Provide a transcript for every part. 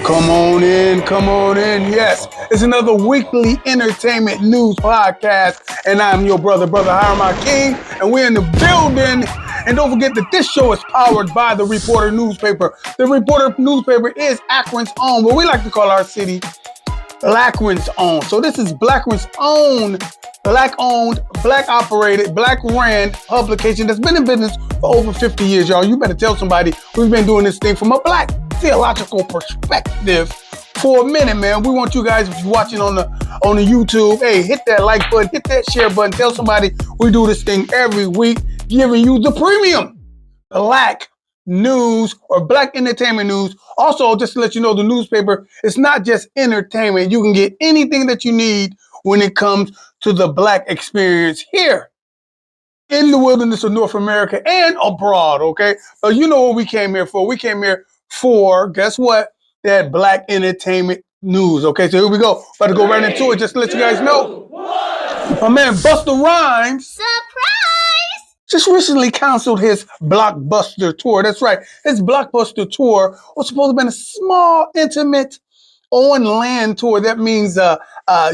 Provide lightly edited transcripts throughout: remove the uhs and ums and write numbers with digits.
Come on in, come on in. Yes, it's another weekly entertainment news podcast, and I'm your brother Hiram King, and we're in the building. And don't forget that this show is powered by the Reporter newspaper. The Reporter newspaper is Akron's own, but we like to call our city Blackman's own. So this is Blackman's own, Black-owned, Black-operated, Black-ran publication that's been in business for over 50 years, y'all. You better tell somebody we've been doing this thing from a Black theological perspective for a minute, man. We want you guys, if you're watching on the YouTube, hey, hit that like button, hit that share button, tell somebody we do this thing every week, giving you the premium Black news or Black entertainment news. Also, just to let you know, the newspaper is not just entertainment. You can get anything that you need when it comes to the Black experience here in the wilderness of North America and abroad, okay? So you know what we came here for. We came here for, guess what? That Black entertainment news, okay? So here we go. About to go right into it. Just to let you guys know, my man Busta Rhymes Surprise! just recently canceled his Blockbuster tour. That's right. His Blockbuster tour was supposed to have been a small, intimate, on-land tour. That means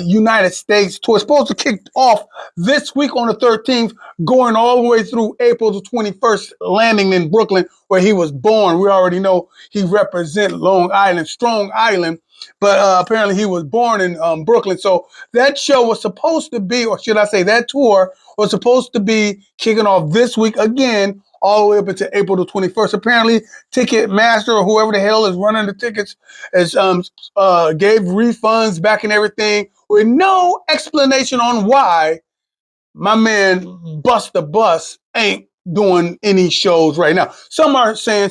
United States tour. It's supposed to kick off this week on the 13th, going all the way through April the 21st, landing in Brooklyn, where he was born. We already know he represents Long Island, Strong Island, but apparently he was born in Brooklyn. So that show was supposed to be, or should I say that tour was supposed to be kicking off this week again, all the way up until April the 21st. Apparently, Ticketmaster or whoever the hell is running the tickets gave refunds back and everything with no explanation on why my man Busta Bus ain't doing any shows right now. Some are saying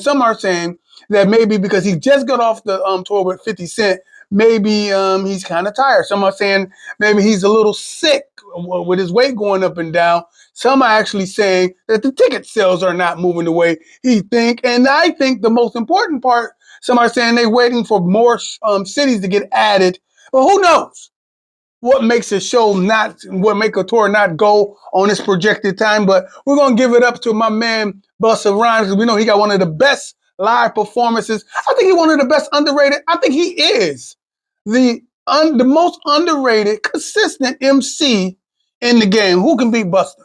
that maybe because he just got off the tour with 50 Cent, maybe he's kind of tired. Some are saying maybe he's a little sick with his weight going up and down. Some are actually saying that the ticket sales are not moving the way he think. And I think the most important part, some are saying they're waiting for more cities to get added. But who knows what makes a tour not go on its projected time. But we're going to give it up to my man Busta Rhymes, because we know he got one of the best live performances. I think he's one of the best underrated. I think he is the most underrated, consistent MC in the game. Who can beat Busta?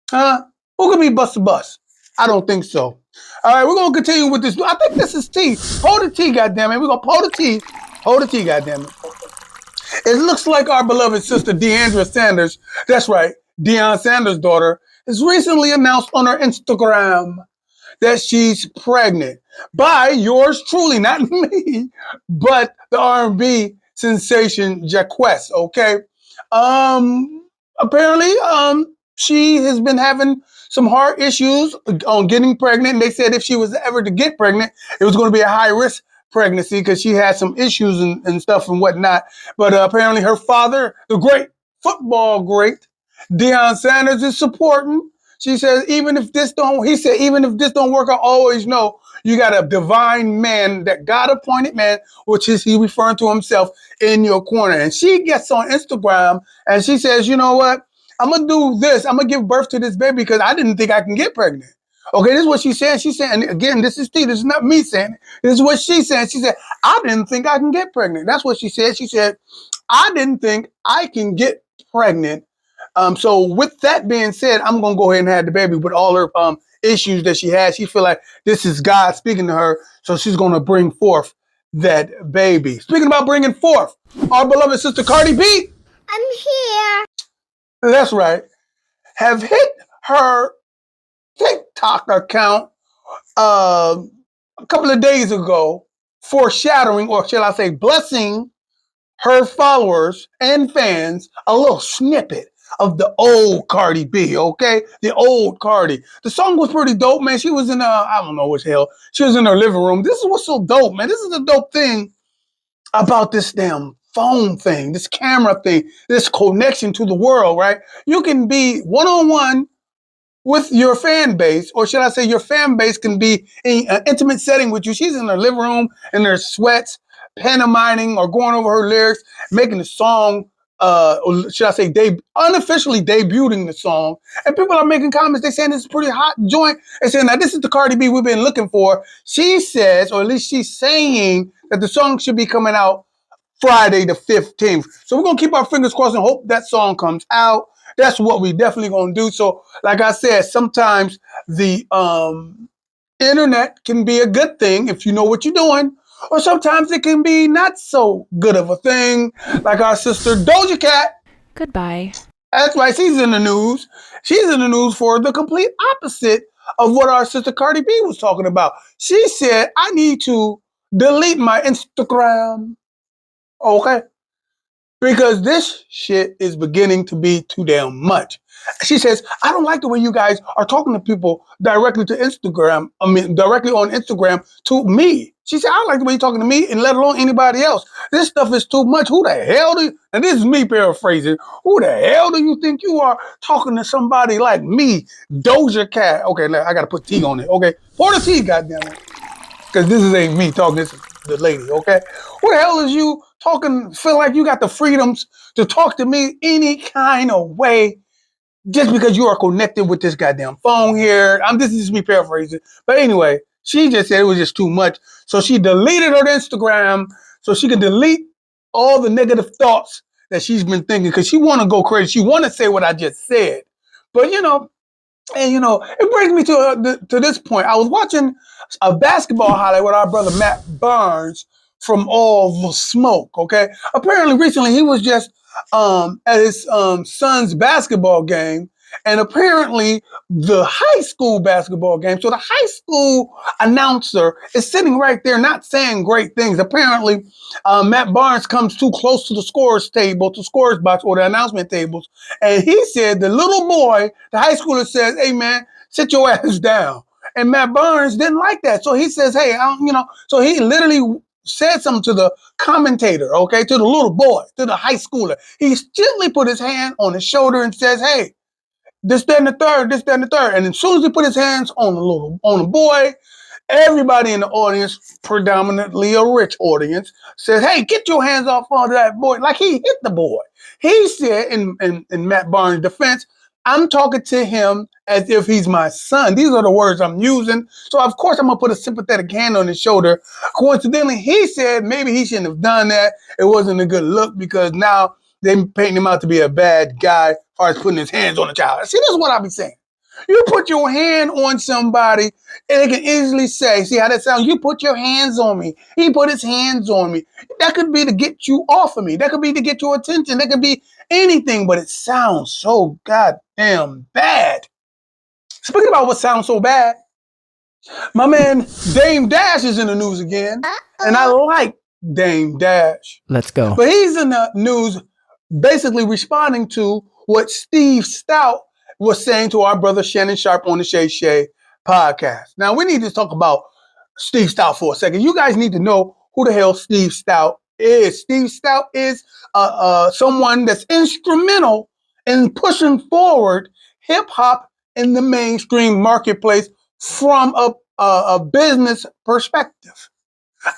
Huh? Who can beat Busta Bus? I don't think so. All right, we're going to continue with this. I think this is T. Hold the T, goddammit. We're going to hold the T. Hold the T, goddammit. It looks like our beloved sister, Deandra Sanders, that's right, Deion Sanders' daughter, has recently announced on her Instagram that she's pregnant by yours truly, not me, but the R&B sensation Jacquees, okay? Apparently, she has been having some heart issues on getting pregnant. And they said if she was ever to get pregnant, it was going to be a high-risk pregnancy because she had some issues and stuff and whatnot. But apparently her father, the great football great, Deion Sanders, is supporting. She says, even if this don't work, I always know you got a divine man, that God-appointed man, which is he referring to himself, in your corner. And she gets on Instagram and she says, you know what? I'm going to do this. I'm going to give birth to this baby because I didn't think I can get pregnant. Okay, this is what she said. She said, and again, this is T. This is not me saying it. This is what she said. She said, I didn't think I can get pregnant. That's what she said. She said, I didn't think I can get pregnant. So with that being said, I'm going to go ahead and have the baby with all her issues that she has. She feel like this is God speaking to her. So she's going to bring forth that baby. Speaking about bringing forth, our beloved sister Cardi B. I'm here. That's right. Have hit her TikTok account a couple of days ago, foreshadowing, or shall I say, blessing her followers and fans a little snippet of the old Cardi B, okay? The old Cardi. The song was pretty dope, man. She was in I don't know which hell. She was in her living room. This is what's so dope, man. This is the dope thing about this damn phone thing, this camera thing, this connection to the world, right? You can be one-on-one with your fan base, or should I say your fan base can be in an intimate setting with you. She's in her living room in her sweats, pantomiming or going over her lyrics, making the song, or should I say unofficially debuting the song. And people are making comments. They're saying this is a pretty hot joint. They're saying, now this is the Cardi B we've been looking for. She says, or at least she's saying that the song should be coming out Friday the 15th. So we're going to keep our fingers crossed and hope that song comes out. That's what we definitely going to do. So like I said, sometimes the internet can be a good thing if you know what you're doing, or sometimes it can be not so good of a thing, like our sister Doja Cat. Goodbye. That's right, she's in the news. She's in the news for the complete opposite of what our sister Cardi B was talking about. She said, I need to delete my Instagram. Okay. Because this shit is beginning to be too damn much. She says, I don't like the way you guys are talking to people directly to Instagram. Directly on Instagram to me. She said, I don't like the way you're talking to me and let alone anybody else. This stuff is too much. Who the hell do you, and this is me paraphrasing, who the hell do you think you are talking to somebody like me, Doja Cat? Okay, I got to put T on it. Okay, pour the tea, goddammit. Because this ain't me talking, this is the lady, okay? Who the hell is you talking, feel like you got the freedoms to talk to me any kind of way just because you are connected with this goddamn phone here? This is me paraphrasing. But anyway, she just said it was just too much. So she deleted her Instagram so she can delete all the negative thoughts that she's been thinking because she want to go crazy. She want to say what I just said. But, it brings me to this point. I was watching a basketball highlight with our brother Matt Barnes from All the Smoke. Okay, apparently recently he was just at his son's basketball game, and apparently the high school basketball game. So the high school announcer is sitting right there, not saying great things. Apparently, Matt Barnes comes too close to the scorer's box, or the announcement tables, and he said the little boy, the high schooler says, "Hey man, sit your ass down." And Matt Barnes didn't like that, so he says, "Hey, so he literally said something to the commentator, okay, to the little boy, to the high schooler. He gently put his hand on his shoulder and says, "Hey, this, that, and the third, this, that, and the third." And as soon as he put his hands on the boy, everybody in the audience, predominantly a rich audience, says, "Hey, get your hands off of that boy," like he hit the boy. He said, in Matt Barnes' defense, "I'm talking to him as if he's my son." These are the words I'm using. So, of course, I'm going to put a sympathetic hand on his shoulder. Coincidentally, he said maybe he shouldn't have done that. It wasn't a good look because now they painting him out to be a bad guy as far as putting his hands on a child. See, this is what I be saying. You put your hand on somebody, and they can easily say, see how that sounds? You put your hands on me. He put his hands on me. That could be to get you off of me. That could be to get your attention. That could be anything, but it sounds so goddamn bad. Speaking about what sounds so bad, my man Dame Dash is in the news again, and I like Dame Dash. Let's go. But he's in the news basically responding to what Steve Stout was saying to our brother Shannon Sharp on the Shay Shay podcast. Now, we need to talk about Steve Stout for a second. You guys need to know who the hell Steve Stout is. Steve Stout is someone that's instrumental in pushing forward hip-hop in the mainstream marketplace from a business perspective.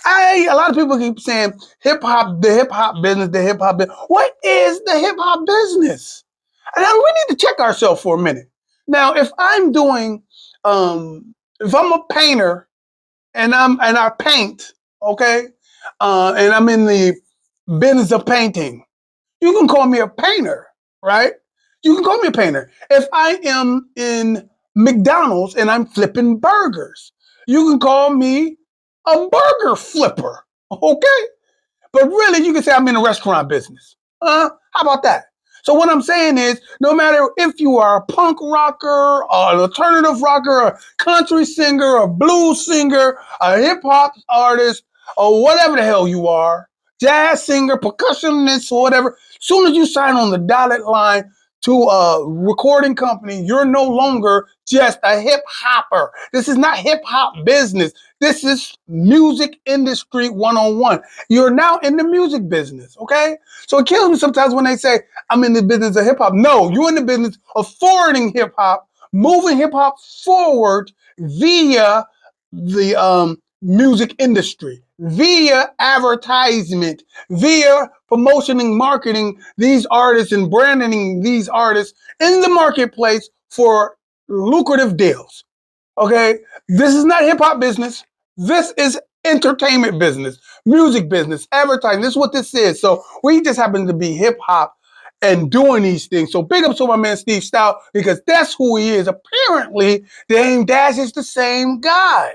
A lot of people keep saying the hip hop business. What is the hip hop business? And we need to check ourselves for a minute. Now, if I'm doing, if I'm a painter and I paint, okay, and I'm in the business of painting, you can call me a painter, right? You can call me a painter. If I am in McDonald's and I'm flipping burgers, you can call me a burger flipper, okay? But really, you can say I'm in the restaurant business. How about that? So what I'm saying is, no matter if you are a punk rocker, or an alternative rocker, a country singer, a blues singer, a hip hop artist, or whatever the hell you are, jazz singer, percussionist, or whatever, soon as you sign on the dotted line to a recording company, you're no longer just a hip hopper. This is not hip hop business. This is music industry 101. You're now in the music business, okay? So it kills me sometimes when they say, I'm in the business of hip hop. No, you're in the business of forwarding hip hop, moving hip hop forward via the music industry, via advertisement, via promotion and marketing these artists and branding these artists in the marketplace for lucrative deals. Okay, this is not hip hop business. This is entertainment business, music business, advertising. This is what this is. So we just happen to be hip hop and doing these things. So big up to my man Steve Stout because that's who he is. Apparently, Dame Dash is the same guy.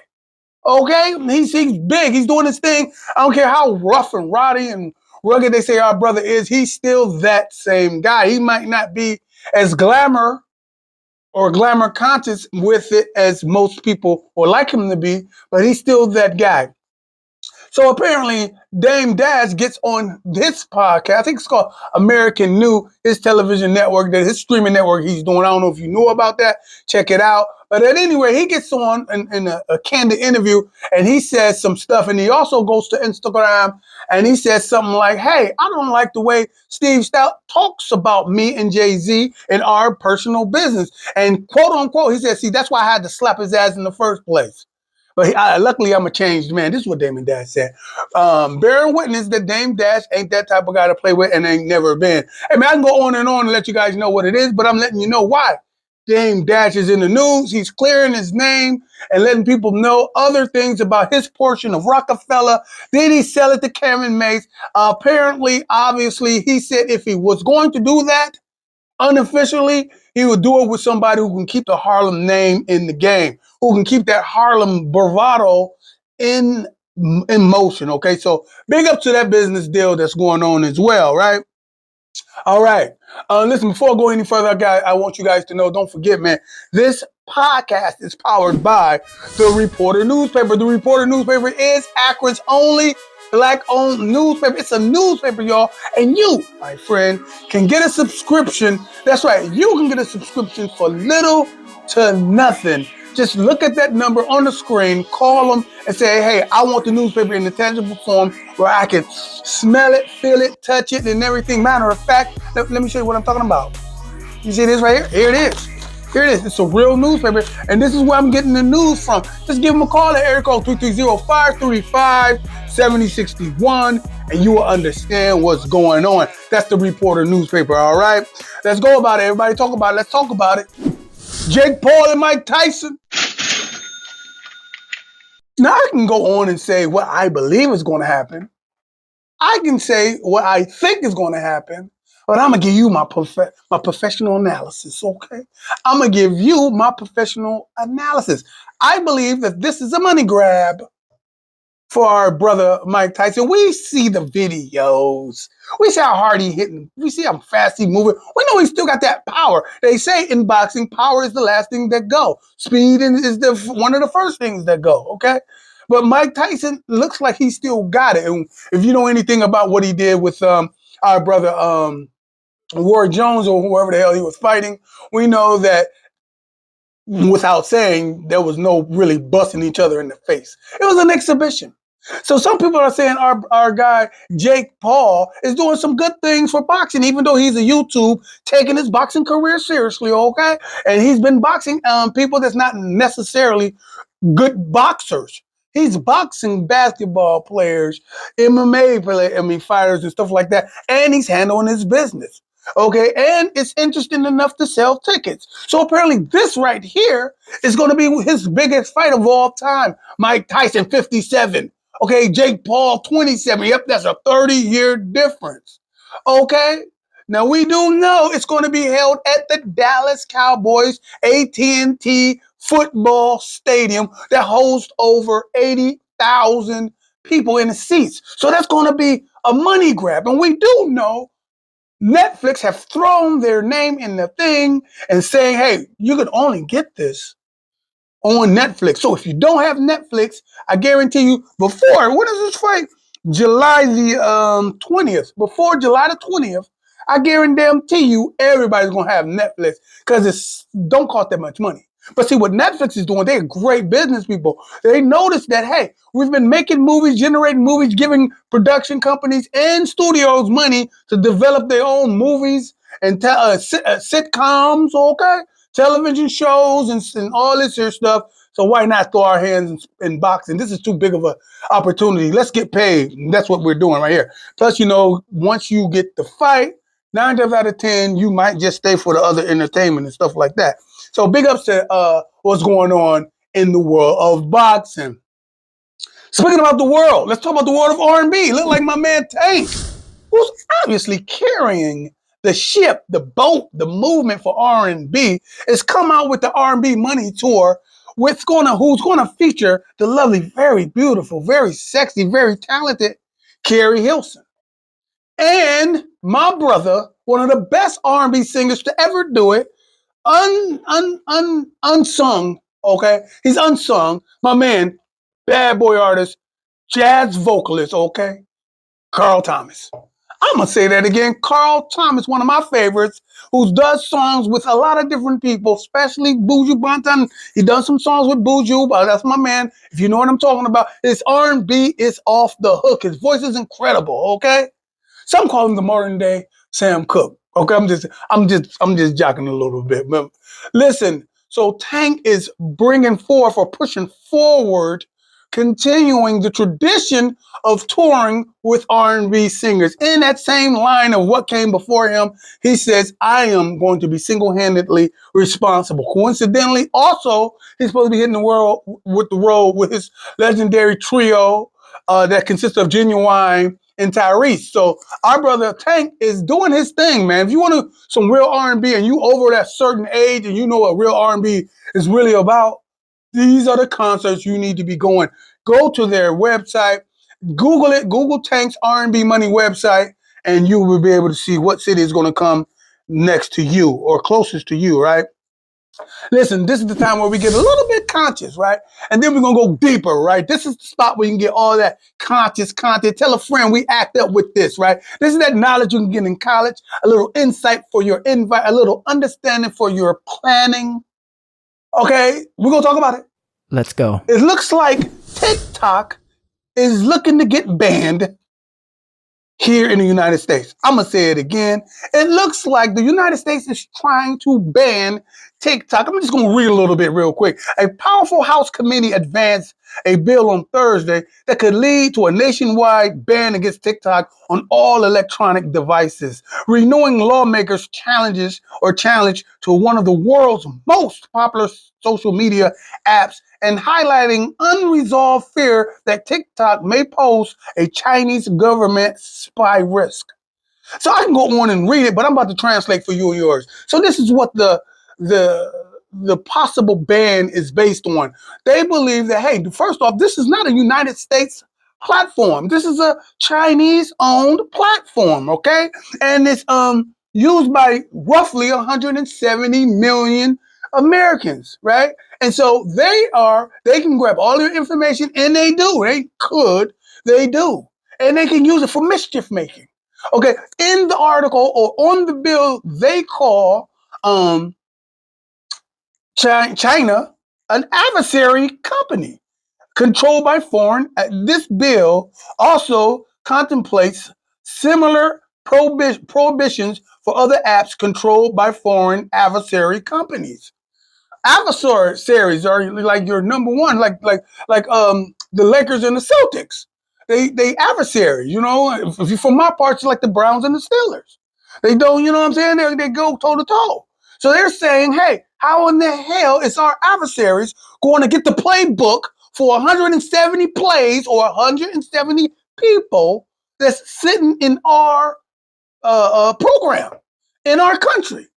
Okay, he's big. He's doing his thing. I don't care how rough and rowdy and rugged they say our brother is. He's still that same guy. He might not be as glamour or glamour conscious with it as most people would like him to be, but he's still that guy. So apparently, Dame Dash gets on his podcast. I think it's called American New, his television network, his streaming network he's doing. I don't know if you know about that. Check it out. But at any rate, he gets on in a candid interview and he says some stuff. And he also goes to Instagram and he says something like, hey, I don't like the way Steve Stout talks about me and Jay-Z and our personal business. And quote unquote, he said, see, that's why I had to slap his ass in the first place. But luckily, I'm a changed man. This is what Dame Dash said. Bearing witness that Dame Dash ain't that type of guy to play with and ain't never been. Hey, man, I can go on and let you guys know what it is, but I'm letting you know why. Dame Dash is in the news. He's clearing his name and letting people know other things about his portion of Rockefeller. Did he sell it to Kevin Mace? Apparently, obviously, he said if he was going to do that, unofficially, he would do it with somebody who can keep the Harlem name in the game, who can keep that Harlem bravado in motion. Okay, so big up to that business deal that's going on as well, right? All right. Listen, before I go any further, I want you guys to know, don't forget, man, this podcast is powered by The Reporter newspaper. The Reporter newspaper is Akron's only Black-owned newspaper. It's a newspaper, y'all. And you, my friend, can get a subscription. That's right. You can get a subscription for little to nothing. Just look at that number on the screen, call them, and say, hey, I want the newspaper in the tangible form where I can smell it, feel it, touch it, and everything. Matter of fact, let me show you what I'm talking about. You see this right here? Here it is. Here it is. It's a real newspaper, and this is where I'm getting the news from. Just give them a call at area code 330-535-7061, and you will understand what's going on. That's the Reporter newspaper, all right? Let's go about it. Everybody talk about it. Let's talk about it. Jake Paul and Mike Tyson. Now, I can go on and say what I believe is going to happen. I can say what I think is going to happen, but I'm going to give you my professional analysis, okay? I'm going to give you my professional analysis. I believe that this is a money grab for our brother Mike Tyson. We see the videos. We see how hard he hitting. We see how fast he moving. We know he still got that power. They say in boxing, power is the last thing that go. Speed is one of the first things that go, okay? But Mike Tyson looks like he still got it. And if you know anything about what he did with our brother Roy Jones or whoever the hell he was fighting, we know that without saying, there was no really busting each other in the face. It was an exhibition. So some people are saying our guy, Jake Paul, is doing some good things for boxing, even though he's a YouTube, taking his boxing career seriously, okay? And he's been boxing people that's not necessarily good boxers. He's boxing basketball players, MMA fighters and stuff like that, and he's handling his business. Okay, and it's interesting enough to sell tickets. So apparently this right here is going to be his biggest fight of all time. Mike Tyson, 57. Okay, Jake Paul, 27. Yep, that's a 30-year difference. Okay, now we do know it's going to be held at the Dallas Cowboys AT&T football stadium that hosts over 80,000 people in the seats. So that's going to be a money grab. And we do know Netflix have thrown their name in the thing and saying, hey, you can only get this on Netflix. So if you don't have Netflix, I guarantee you before, when is this fight? July the 20th. Before July the 20th, I guarantee you everybody's going to have Netflix because it don't cost that much money. But see, what Netflix is doing, they're great business people. They noticed that, hey, we've been making movies, generating movies, giving production companies and studios money to develop their own movies and sitcoms, okay? Television shows and all this here stuff. So why not throw our hands in boxing? This is too big of an opportunity. Let's get paid. And that's what we're doing right here. Plus, you know, once you get the fight, 9 times out of 10, you might just stay for the other entertainment and stuff like that. So big ups to what's going on in the world of boxing. Speaking about the world, let's talk about the world of R&B. Look like my man Tank, who's obviously carrying the ship, the boat, the movement for R&B, has come out with the R&B Money Tour, who's gonna feature the lovely, very beautiful, very sexy, very talented Carrie Hilson. And my brother, one of the best R&B singers to ever do it, unsung, okay? He's unsung. My man, bad boy artist, jazz vocalist, okay? Carl Thomas. I'm gonna say that again. Carl Thomas, one of my favorites, who does songs with a lot of different people, especially Buju Banton. He done some songs with Buju, but that's my man. If you know what I'm talking about, his R&B is off the hook. His voice is incredible, okay? Some call him the modern day Sam Cooke. Okay, I'm just jocking a little bit. But listen, so Tank is bringing forth or pushing forward, continuing the tradition of touring with R&B singers. In that same line of what came before him, he says, I am going to be single-handedly responsible. Coincidentally, also, he's supposed to be hitting the road with his legendary trio that consists of Genuine and Tyrese. So our brother Tank is doing his thing, man. If you want some real R&B and you over that certain age and you know what real R&B is really about, these are the concerts you need to be going. Go to their website, Google it, Google Tank's R&B Money website, and you will be able to see what city is going to come next to you or closest to you, right? Listen, this is the time where we get a little bit conscious, right? And then we're going to go deeper, right? This is the spot where you can get all that conscious content. Tell a friend we act up with this, right? This is that knowledge you can get in college, a little insight for your invite, a little understanding for your planning. Okay, we're going to talk about it. Let's go. It looks like TikTok is looking to get banned here in the United States. I'm going to say it again. It looks like the United States is trying to ban TikTok. I'm just going to read a little bit real quick. A powerful House committee advanced a bill on Thursday that could lead to a nationwide ban against TikTok on all electronic devices, renewing lawmakers' challenge to one of the world's most popular social media apps and highlighting unresolved fear that TikTok may pose a Chinese government spy risk. So I can go on and read it, but I'm about to translate for you and yours. So this is what the possible ban is based on. They believe that, hey, first off, this is not a United States platform. This is a Chinese-owned platform, okay? And it's used by roughly 170 million Americans, right? And so they can grab all your information, and they do. They do. And they can use it for mischief making. Okay, in the article or on the bill, they call China an adversary company controlled by foreign. This bill also contemplates similar prohibitions for other apps controlled by foreign adversary companies. Adversaries are like your number one, like the Lakers and the Celtics. They adversaries, you know. If for my part, it's like the Browns and the Steelers. They don't, you know what I'm saying? They go toe to toe. So they're saying, hey, how in the hell is our adversaries going to get the playbook for 170 plays or 170 people that's sitting in our program in our country?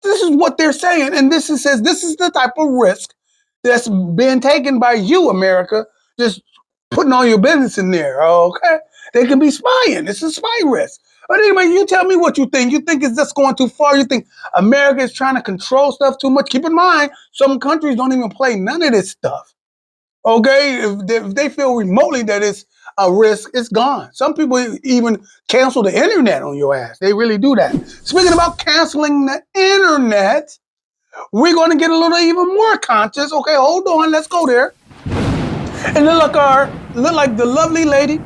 This is what they're saying, and this is the type of risk that's being taken by you, America, just putting all your business in there, okay? They can be spying. It's a spy risk. But anyway, you tell me what you think. You think it's just going too far? You think America is trying to control stuff too much? Keep in mind, some countries don't even play none of this stuff, okay? If they feel remotely that it's a risk, it's gone. Some people even cancel the internet on your ass. They really do that. Speaking about canceling the internet, we're going to get a little even more conscious. Okay, hold on. Let's go there. And look like the lovely lady.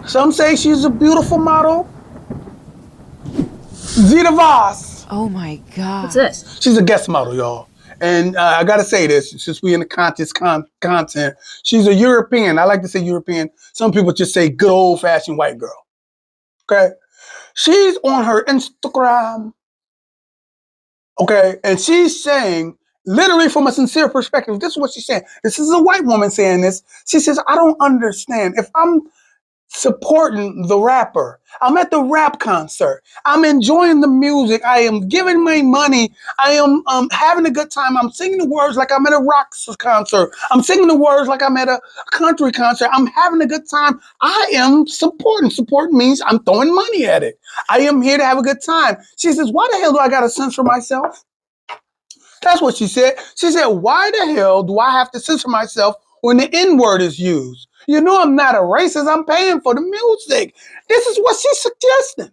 Some say she's a beautiful model. Zeta Voss. Oh my God. What's this? She's a guest model, y'all. And I got to say this, since we in the conscious content, she's a European. I like to say European. Some people just say good old-fashioned white girl. Okay? She's on her Instagram. Okay? And she's saying literally from a sincere perspective, this is what she's saying. This is a white woman saying this. She says, I don't understand. If I'm supporting the rapper, I'm at the rap concert, I'm enjoying the music, I am giving my money, I am having a good time, I'm singing the words like I'm at a rock concert, I'm singing the words like I'm at a country concert, I'm having a good time, I am supporting. Support means I'm throwing money at it. I am here to have a good time. She says, why the hell do I gotta censor myself? That's what she said. She said, why the hell do I have to censor myself when the N-word is used? You know I'm not a racist. I'm paying for the music. This is what she's suggesting.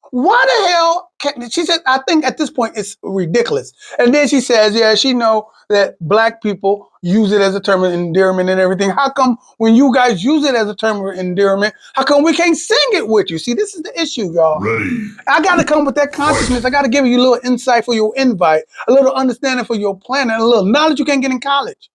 Why the hell she said, I think at this point it's ridiculous. And then she says, yeah, she know that black people use it as a term of endearment and everything. How come when you guys use it as a term of endearment, how come we can't sing it with you? See, this is the issue, y'all. Ready. I got to come with that consciousness. I got to give you a little insight for your invite, a little understanding for your plan, and a little knowledge you can't get in college.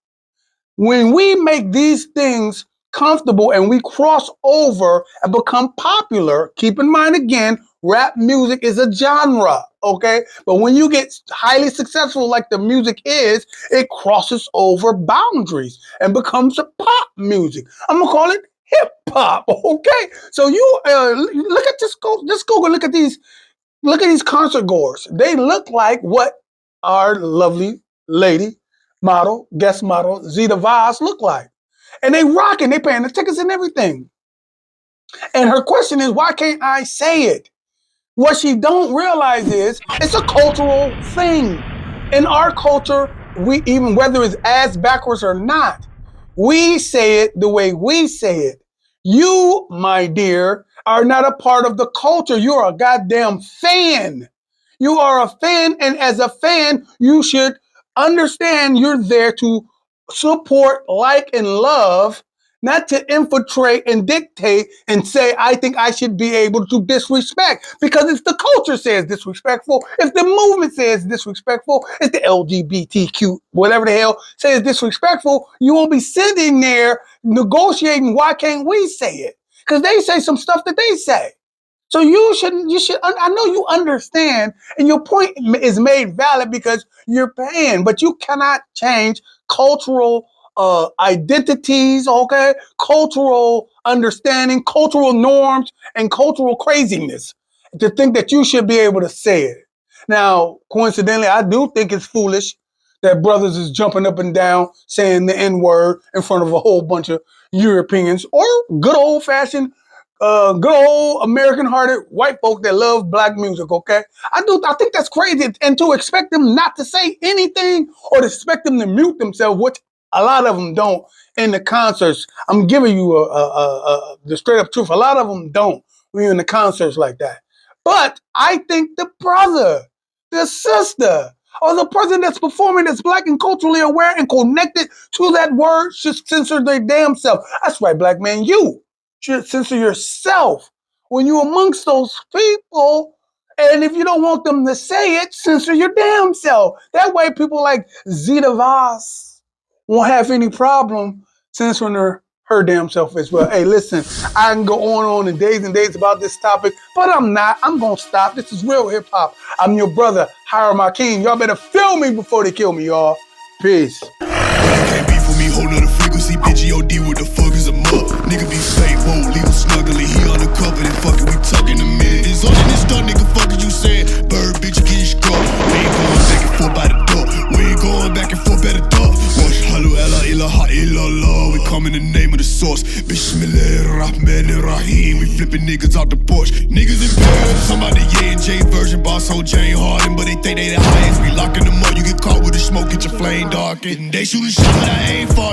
When we make these things comfortable and we cross over and become popular, keep in mind again, rap music is a genre, okay? But when you get highly successful like the music is, it crosses over boundaries and becomes a pop music. I'm gonna call it hip hop, okay? So you look at this, just go and look at these concert goers. They look like what our lovely lady model, guest model, Zeta Vaz look like. And they rocking, they paying the tickets and everything. And her question is, why can't I say it? What she don't realize is it's a cultural thing. In our culture, we, even whether it's ass backwards or not, we say it the way we say it. You, my dear, are not a part of the culture. You're a goddamn fan. You are a fan, and as a fan, you should understand you're there to support, like, and love, not to infiltrate and dictate and say, I think I should be able to disrespect. Because if the culture says disrespectful, if the movement says disrespectful, if the LGBTQ, whatever the hell, says disrespectful, you won't be sitting there negotiating, why can't we say it? Because they say some stuff that they say. So you should, I know you understand, and your point is made valid because you're paying, but you cannot change cultural identities, okay? Cultural understanding, cultural norms, and cultural craziness to think that you should be able to say it. Now, coincidentally, I do think it's foolish that brothers is jumping up and down saying the N-word in front of a whole bunch of Europeans or good old-fashioned good old American-hearted white folk that love black music, okay? I think that's crazy. And to expect them not to say anything or to expect them to mute themselves, which a lot of them don't in the concerts. I'm giving you the straight up truth. A lot of them don't when you're in the concerts like that. But I think the brother, the sister, or the person that's performing that's black and culturally aware and connected to that word should censor their damn self. That's right, black man, you should censor yourself when you're amongst those people. And if you don't want them to say it, censor your damn self. That way people like Zeta Vaz won't have any problem censoring her damn self as well. Hey, listen, I can go on and days about this topic, but I'm not. I'm going to stop. This is real hip hop. I'm your brother, Hiram Akeem. Y'all better feel me before they kill me, y'all. Peace. Can't be for me, whole nother frequency, bitch, G.O.D. what the fuck is a mug? Nigga be fake, won't leave him snuggling, he undercover, then fucking we tucking a minute. It's all in this stuff, nigga, fucking you saying, bird, bitch, get struck. We ain't going back and forth by the door, we ain't going back and forth by the door. Wash, halu, ella, ilaha, illallah, we come in the name of the source. Bismillahirrahmanirrahim, we flipping niggas out the porch. Niggas in Paris, somebody J version, boss whole Jane Harden, but they think they the highest. We locking them up, you get caught with the smoke, get your flame darkened. They shoot a shot, but I ain't far.